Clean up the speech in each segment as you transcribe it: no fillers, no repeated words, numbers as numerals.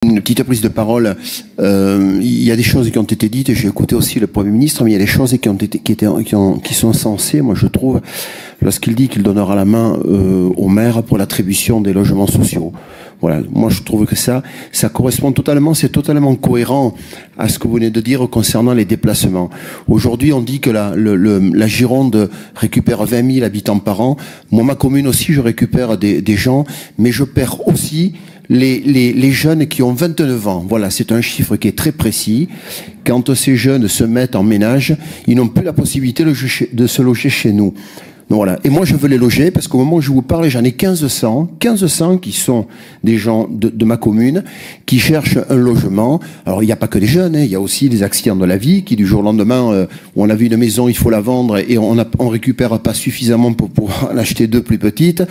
Une petite prise de parole. Il y a des choses qui ont été dites, et j'ai écouté aussi le Premier ministre, mais il y a des choses qui sont sensées, moi je trouve, lorsqu'il dit qu'il donnera la main au maire pour l'attribution des logements sociaux. Voilà, moi je trouve que ça correspond totalement, c'est totalement cohérent à ce que vous venez de dire concernant les déplacements. Aujourd'hui, on dit que la Gironde récupère 20 000 habitants par an. Moi, ma commune aussi, je récupère des gens, mais je perds aussi les jeunes qui ont 29 ans. Voilà, c'est un chiffre qui est très précis. Quand ces jeunes se mettent en ménage, ils n'ont plus la possibilité de se loger chez nous. Donc voilà. Et moi, je veux les loger parce qu'au moment où je vous parle, j'en ai 1500 qui sont des gens de ma commune qui cherchent un logement. Alors, il n'y a pas que des jeunes, hein, il y a aussi des accidents de la vie qui, du jour au lendemain, où on a vu une maison, il faut la vendre et on récupère pas suffisamment pour pouvoir en acheter deux plus petites.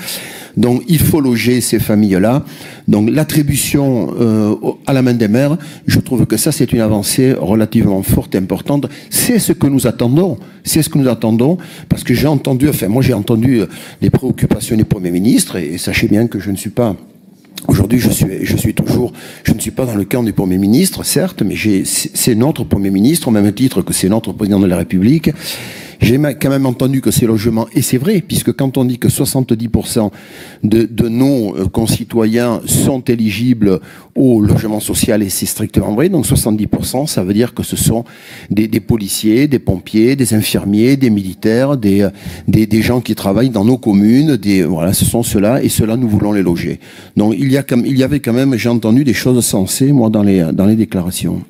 Donc, il faut loger ces familles-là. Donc, l'attribution à la main des maires, je trouve que ça, c'est une avancée relativement forte et importante. C'est ce que nous attendons. C'est ce que nous attendons, parce que j'ai entendu, moi j'ai entendu les préoccupations du Premier ministre, et sachez bien que je ne suis pas, aujourd'hui je ne suis pas dans le camp du Premier ministre, certes, mais c'est notre Premier ministre, au même titre que c'est notre Président de la République. J'ai quand même entendu que ces logements, et c'est vrai, puisque quand on dit que 70% de nos concitoyens sont éligibles au logement social, et c'est strictement vrai, donc 70%, ça veut dire que ce sont des policiers, des pompiers, des infirmiers, des militaires, des gens qui travaillent dans nos communes, voilà, ce sont ceux-là, et ceux-là, nous voulons les loger. Donc il y avait quand même, j'ai entendu des choses sensées, moi, dans les déclarations.